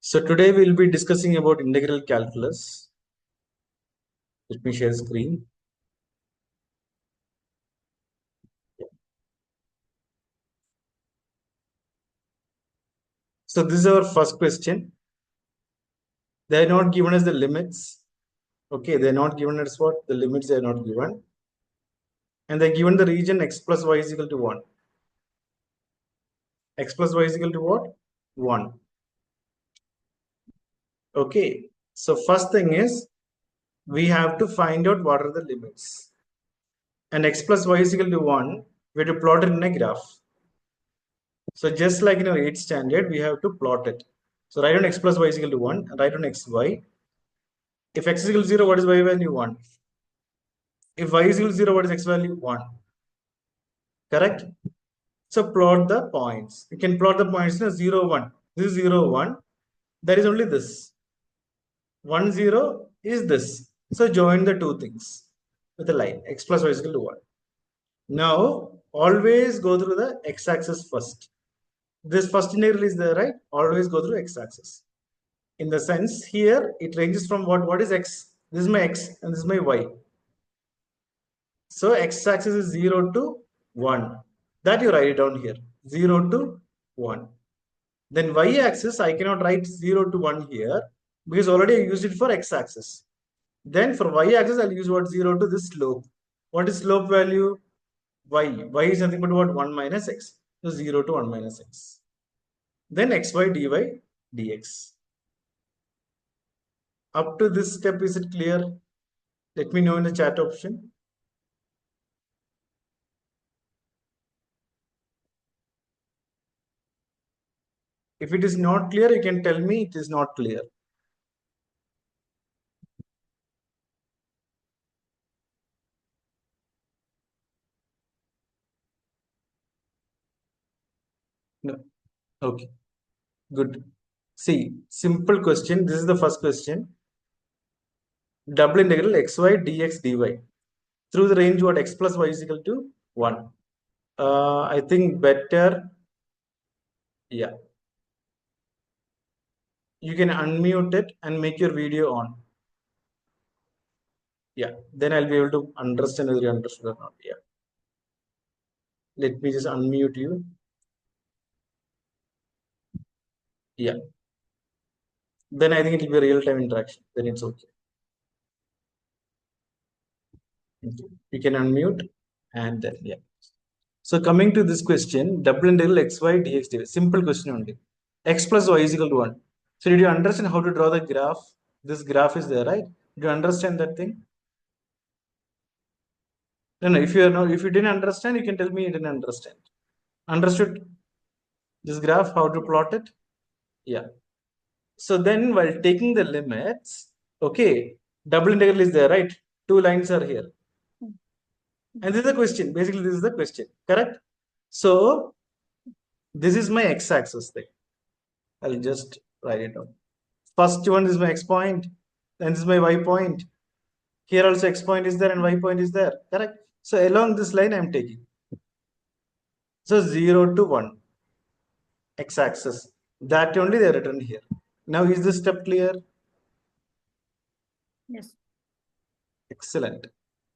So today we'll be discussing about integral calculus. Let me share screen. So this is our first question. They are not given as the limits. Okay, they are not given as what? The limits are not given. And they are given the region x plus y is equal to 1. X plus y is equal to what? 1. Okay, so first thing is we have to find out what are the limits. And x plus y is equal to 1, we have to plot it in a graph. So just like in our 8th standard, we have to plot it. So write on x plus y is equal to 1, and write on xy. If x is equal to 0, what is y value? 1. If y is equal to 0, what is x value? 1. Correct? So plot the points. You can plot the points in 0, 1. This is 0, 1. There is only this. 1, 0 is this. So join the two things with a line. X plus y is equal to 1. Now, always go through the x-axis first. This first integral is there, right? Always go through x-axis. In the sense, here it ranges from what is x? This is my x and this is my y. So x-axis is 0 to 1. That you write it down here. 0 to 1. Then y-axis, I cannot write 0 to 1 here because already I used it for x-axis. Then for y-axis, I'll use what? 0 to this slope. What is slope value? Y. Y is nothing but what? 1 minus x. So 0 to 1 minus x. Then xy dy dx. Up to this step, is it clear? Let me know in the chat option. If it is not clear, you can tell me it is not clear. No. Okay. Good. See, simple question. This is the first question. Double integral xy dx dy through the range what x plus y is equal to 1. I think better. Yeah. You can unmute it and make your video on. Yeah. Then I'll be able to understand whether you understood or not. Yeah. Let me just unmute you. Yeah. Then I think it will be a real-time interaction. Then it's okay. You can unmute and then yeah. So coming to this question, double integral xy dx dy. Simple question only. X plus y is equal to 1. So did you understand how to draw the graph? This graph is there, right? Do you understand that thing? No. If you didn't understand, you can tell me you didn't understand. Understood this graph, how to plot it? Yeah. So then while taking the limits, okay, double integral is there, right? Two lines are here. And this is the question. Basically, this is the question. Correct? So this is my x-axis thing. I'll just write it down. First one is my x point, then this is my y point. Here also x point is there and y point is there. Correct? So along this line I'm taking. So 0 to 1 x-axis. That only they are written here. Now is this step clear? Yes. Excellent.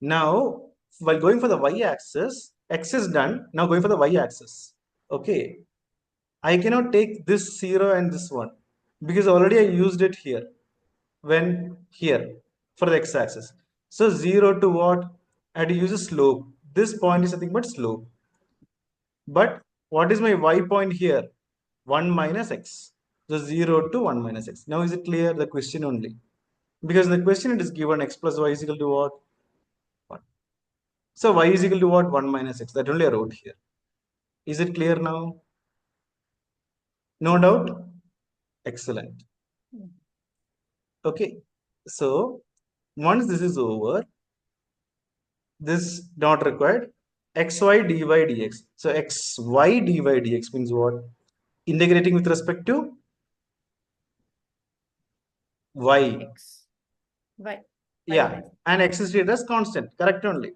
Now while going for the y-axis, x is done. Now going for the y-axis. Okay. I cannot take this 0 and this one because already I used it here. When here for the x-axis. So 0 to what? I had to use a slope. This point is nothing but slope. But what is my y point here? 1 minus x. So 0 to 1 minus x. Now is it clear? The question only. Because in the question it is given x plus y is equal to what? 1. So y is equal to what? 1 minus x. That only I wrote here. Is it clear now? No doubt? Excellent. Okay. So once this is over, this not required. Xy dy dx. So xy dy dx means what? Integrating with respect to y. Y. Yeah, and x is treated as constant. Correct only.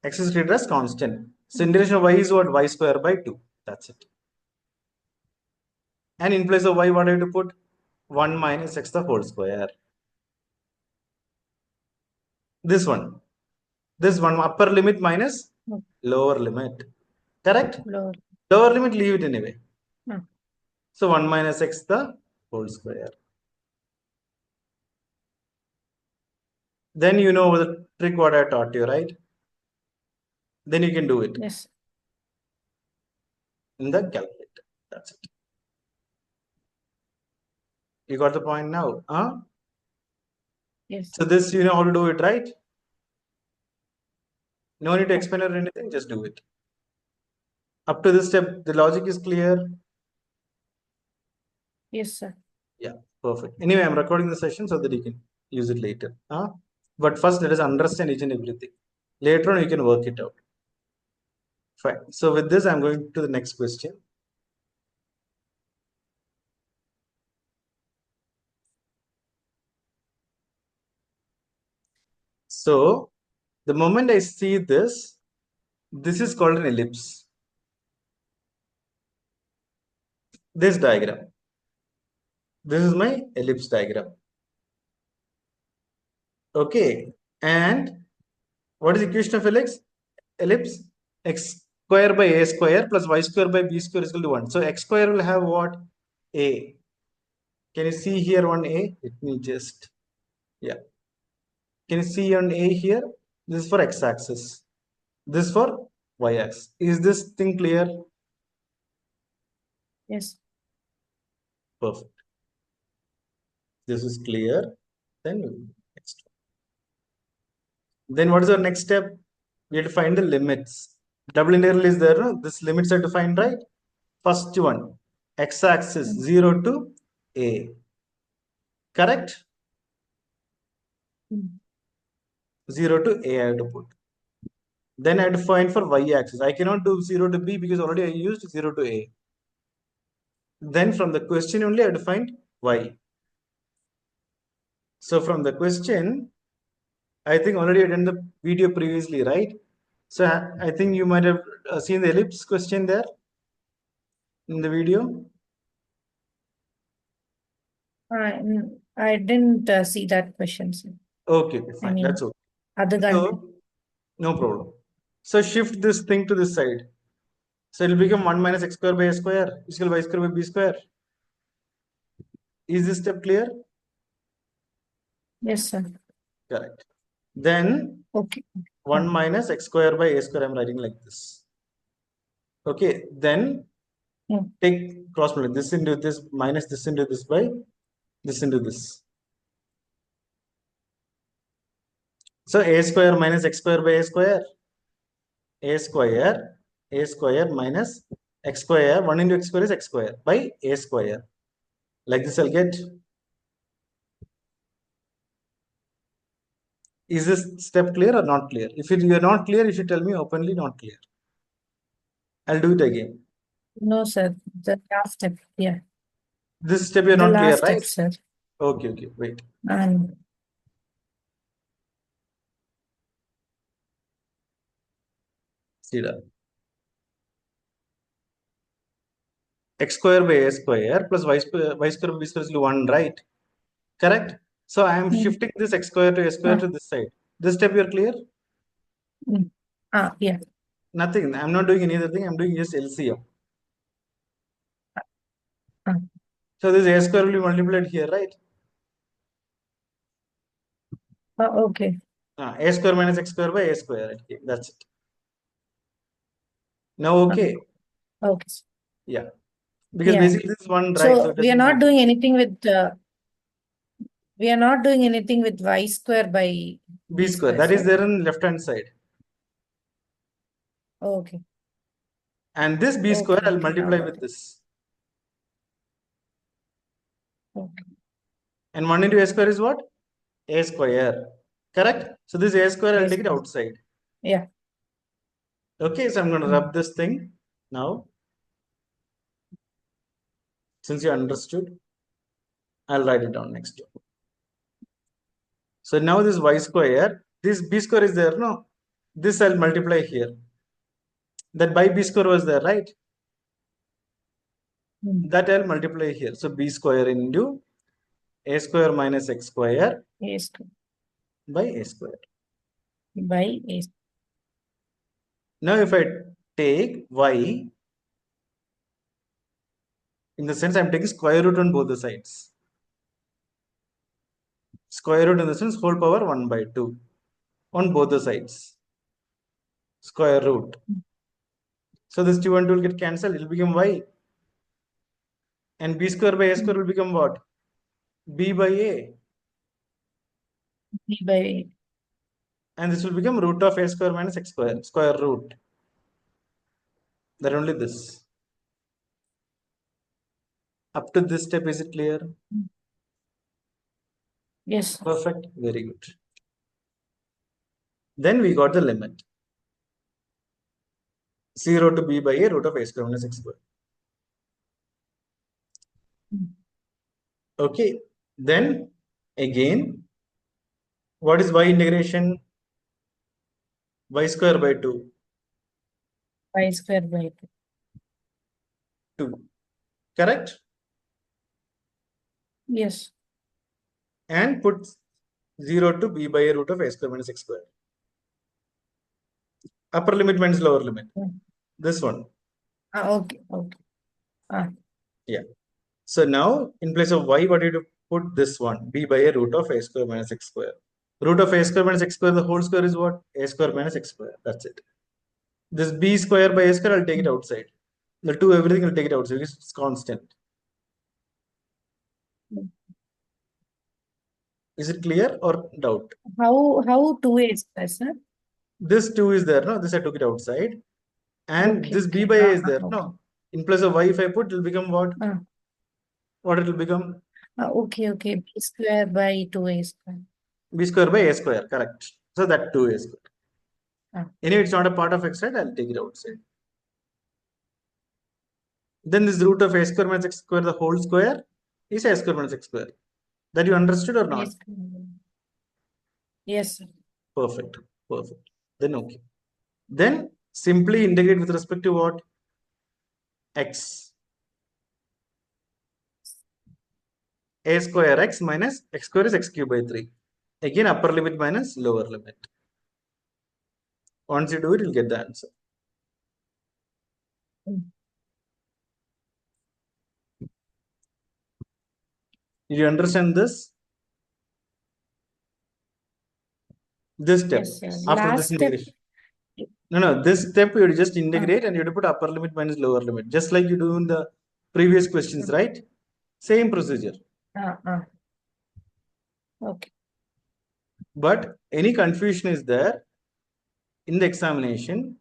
X is treated as constant. So integration of y is what? Y square by 2. That's it. And in place of y, what I have to put? 1 minus x the whole square. This one upper limit minus lower limit. Correct? Lower limit, leave it anyway. So 1 minus x the whole square. Then you know the trick what I taught you, right? Then you can do it. Yes. In the calculator. That's it. You got the point now? Huh? Yes. So this you know how to do it, right? No need to explain or anything, just do it. Up to this step, the logic is clear. Yes, sir. Yeah, perfect. Anyway, I'm recording the session so that you can use it later. Huh? But first, let us understand each and everything. Later on, you can work it out. Fine. So with this, I'm going to the next question. So the moment I see this is called an ellipse. This diagram. This is my ellipse diagram. Okay. And what is the equation of ellipse? X square by a square plus y square by b square is equal to 1. So x square will have what? A. Can you see here on A? Let me just, yeah. Can you see on A here? This is for x-axis. This is for y-axis. Is this thing clear? Yes. Perfect. This is clear. Then next. Then what is our next step? We have to find the limits. Double integral is there. No? This limits are to find, right? First one, x-axis 0 to a. Correct? 0 to a I have to put. Then I have to find for y-axis. I cannot do 0 to b because already I used 0 to a. Then from the question only I have to find y. So from the question, I think already I done the video previously, right? So I think you might have seen the ellipse question there in the video. I didn't see that question, sir. Okay, fine. That's okay. Other than So, no problem. So shift this thing to this side. So it will become 1 minus x square by a square is equal to y square by b square. Is this step clear? yes, sir. Correct. Then Okay. 1 minus x square by a square I'm writing like this. Okay, then take cross multiply this into this minus this into this by this into this. So a square minus x square by a square minus x square 1 into x square is x square by a square. Like this I'll get. Is this step clear or not clear? If you are not clear, you should tell me openly not clear. I'll do it again. No, sir. The last step. Yeah. This step you're The not clear, last right? step, sir. Okay, wait. And See that. X square by a square plus y square by b square is equal to 1, right? Correct? So I am shifting this x square to a square to this side. This step you're clear? yeah. Nothing. I'm not doing any other thing. I'm doing just LCM. So this a square will be multiplied here, right? Okay. A square minus x square by a square. Okay, that's it. Now, okay. Okay. Yeah. Because basically this is one, right? So we are not doing anything with y square by b square. That is there on left hand side. Okay. And this b square I'll multiply with this. Okay. And 1 into a square is what? A square. Correct? So this a square I'll take it outside. Yeah. Okay, so I'm going to rub this thing now. Since you understood, I'll write it down next. So now this y square, this b square is there, no? This I'll multiply here. That by b square was there, right? That I'll multiply here. So b square into a square minus x square A square by a square. by A. Now if I take y, in the sense I'm taking square root on both the sides. Square root in the sense whole power 1 by 2 on both the sides. Square root. So this 2 and 2 will get cancelled. It will become y. And b square by a square will become what? B by a. B by A. And this will become root of a square minus x square. Square root. That only this. Up to this step, is it clear? Yes. Perfect. Very good. Then we got the limit. 0 to b by a root of a square minus x square. Okay. Then again, what is y integration? Y square by 2. Y square by 2. 2. Correct? Yes. And put 0 to b by a root of a square minus x square. Upper limit minus lower limit. This one. Okay. Okay. Yeah. So now in place of y, what do you put this one? B by a root of a square minus x square. Root of a square minus x square, the whole square is what? A square minus x square. That's it. This b square by a square, I'll take it outside. The 2, everything will take it outside because it's constant. Is it clear or doubt? How 2A square, sir? This 2 is there, no? This I took it outside. And Okay, this b okay. by a is there, Okay. no? In place of y, if I put, it will become what? What it will become? Okay. B square by 2A square. B square by a square, correct. So that 2a square. Anyway, it's not a part of x, right? I'll take it outside. Then this root of a square minus x square, the whole square, is a square minus x square. That you understood or not? Yes, sir. Perfect. Perfect. Then okay. Then simply integrate with respect to what? X. A square x minus x square is x cube by 3. Again, upper limit minus lower limit. Once you do it, you'll get the answer. Did you understand this? This step. Yes, sir. After Last this step. integration. No. This step you just integrate and you have to put upper limit minus lower limit. Just like you do in the previous questions, right? Same procedure. Okay. But any confusion is there in the examination.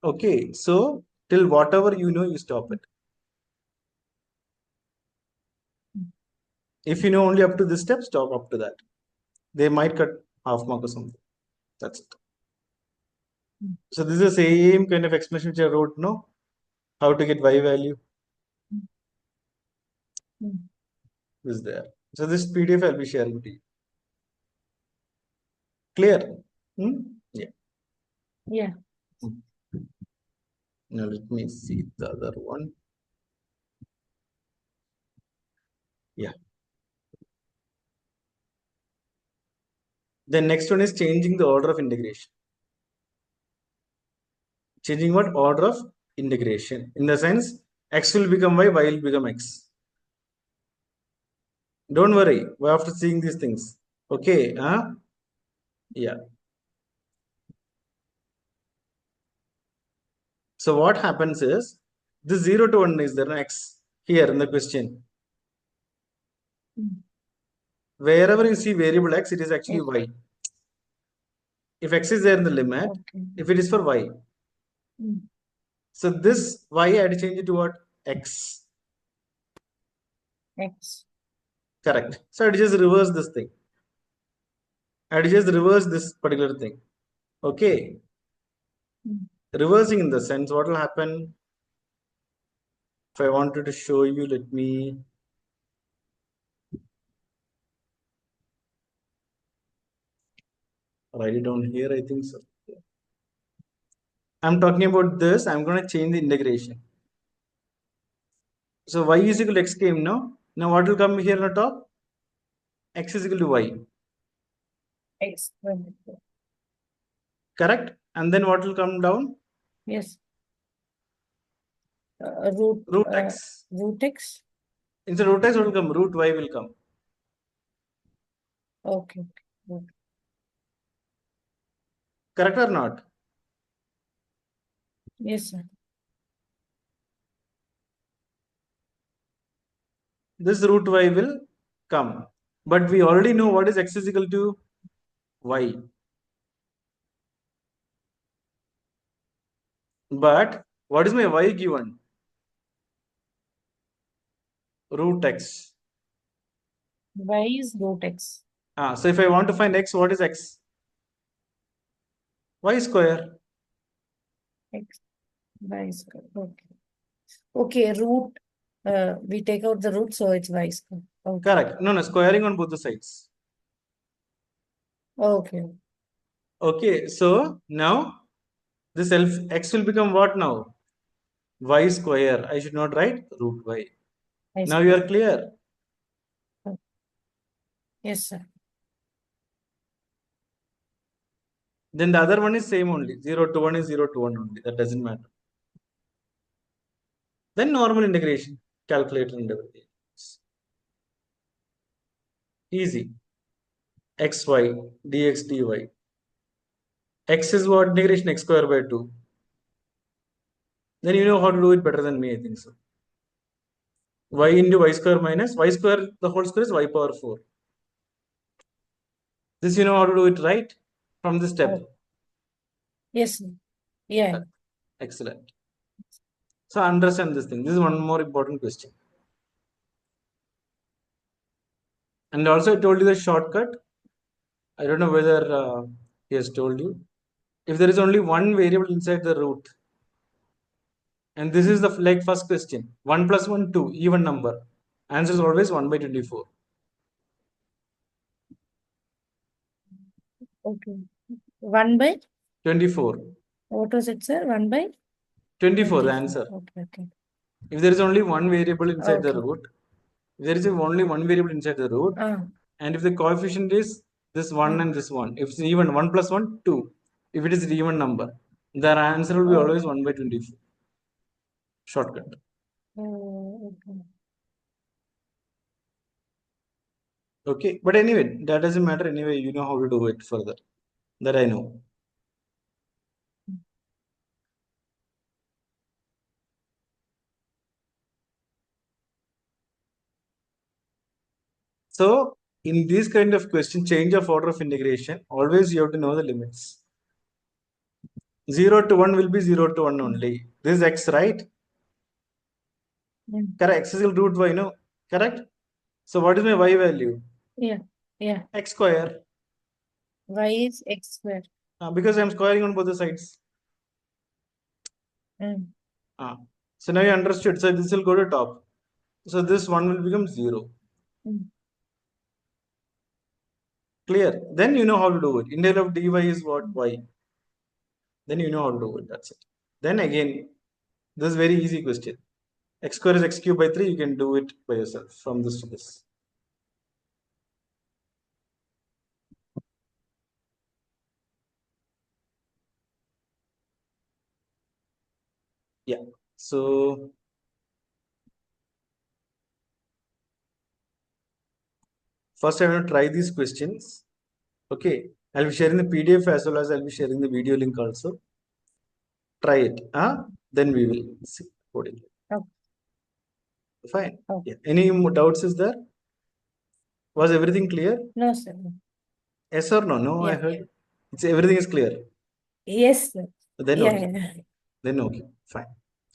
Okay, so till whatever you know, you stop it. If you know only up to this step, stop up to that. They might cut half mark or something. That's it. So this is the same kind of explanation which I wrote, no? How to get y value is there. So this PDF I'll be sharing to you. Clear? Yeah. Yeah. Now let me see the other one. Yeah. The next one is changing the order of integration. Changing what? Order of integration. In the sense, x will become y will become x. Don't worry, we're after seeing these things. Okay, yeah. So what happens is, this 0 to 1 is there, x here in the question. Wherever you see variable x, it is actually y. If x is there in the limit, if it is for y. So this y I had to change it to what? X. X. Correct. So I just reverse this thing. I just reverse this particular thing. Okay. Reversing in the sense, what will happen? If I wanted to show you, let me write it down here. I think so. I'm talking about this. I'm going to change the integration. So y is equal to x came now. Now what will come here on the top? X is equal to y. X. Correct? And then what will come down? Yes. Root x. Root X. Instead of root x, what will come? Root y will come. Okay. Okay. Correct or not? Yes, sir. This root y will come. But we already know what is x is equal to y. But what is my y given? Root x. Y is root X. So if I want to find x, what is x? Y square. X. Y square. Okay. Okay, root. We take out the root, so it's Y square. Okay. Correct. No, squaring on both the sides. Okay. Okay, so now this x will become what now? Y square. I should not write root y. Y Now you square. are clear. Yes, sir. Then the other one is same only. 0 to 1 is 0 to 1 only. That doesn't matter. Then normal integration, calculator and everything. Easy. xy dx dy. X is what? Integration x square by 2. Then you know how to do it better than me, I think so. Y into y square minus y square, the whole square is y power 4. This you know how to do it, right? From this step. Oh. Yes, sir. Yeah. Excellent. So understand this thing. This is one more important question. And also I told you the shortcut. I don't know whether he has told you. If there is only one variable inside the root, and this is the like first question, 1 plus 1, 2, even number. Answer is always 1 by 24. Okay. 1 by? 24. What was it, sir? 1 by? 24, the answer. Okay, okay. If there is only one variable inside the Okay. root, if there is only one variable inside the root, and if the coefficient is this 1 and this 1, if it's even 1 plus 1, 2. If it is an even number, the answer will be always 1 by 24. Shortcut. Okay. Okay, but anyway, that doesn't matter anyway. You know how to do it further. That I know. So in this kind of question, change of order of integration, always you have to know the limits. 0 to 1 will be 0 to 1 only. This is x, right? Correct. X is equal to root y, no? Correct? So what is my y value? Yeah. Yeah. X square. Y is x square. Because I'm squaring on both the sides. So now you understood. So this will go to top. So this one will become 0. Clear? Then you know how to do it. Integral of dy is what? Y. Then you know how to do it. That's it. Then again, this is very easy question. X square is x cubed by 3. You can do it by yourself from this to this. Yeah. So first I want to try these questions. Okay. I'll be sharing the PDF as well as I'll be sharing the video link also. Try it. Then we will see accordingly. Okay. Fine. Okay. Yeah. Any more doubts is there? Was everything clear? No, sir. Yes or no? No, I Yeah. heard. Everything is clear. Yes, sir. Then Yeah, okay. yeah. Then okay. Fine.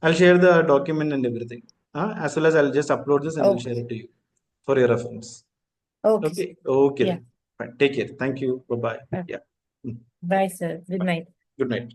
I'll share the document and everything. As well as I'll just upload this and I'll share it to you for your reference. Okay. Okay. Okay. Yeah. Then. Fine. Take care. Thank you. Bye bye. Yeah. Bye, sir. Good night. Good night.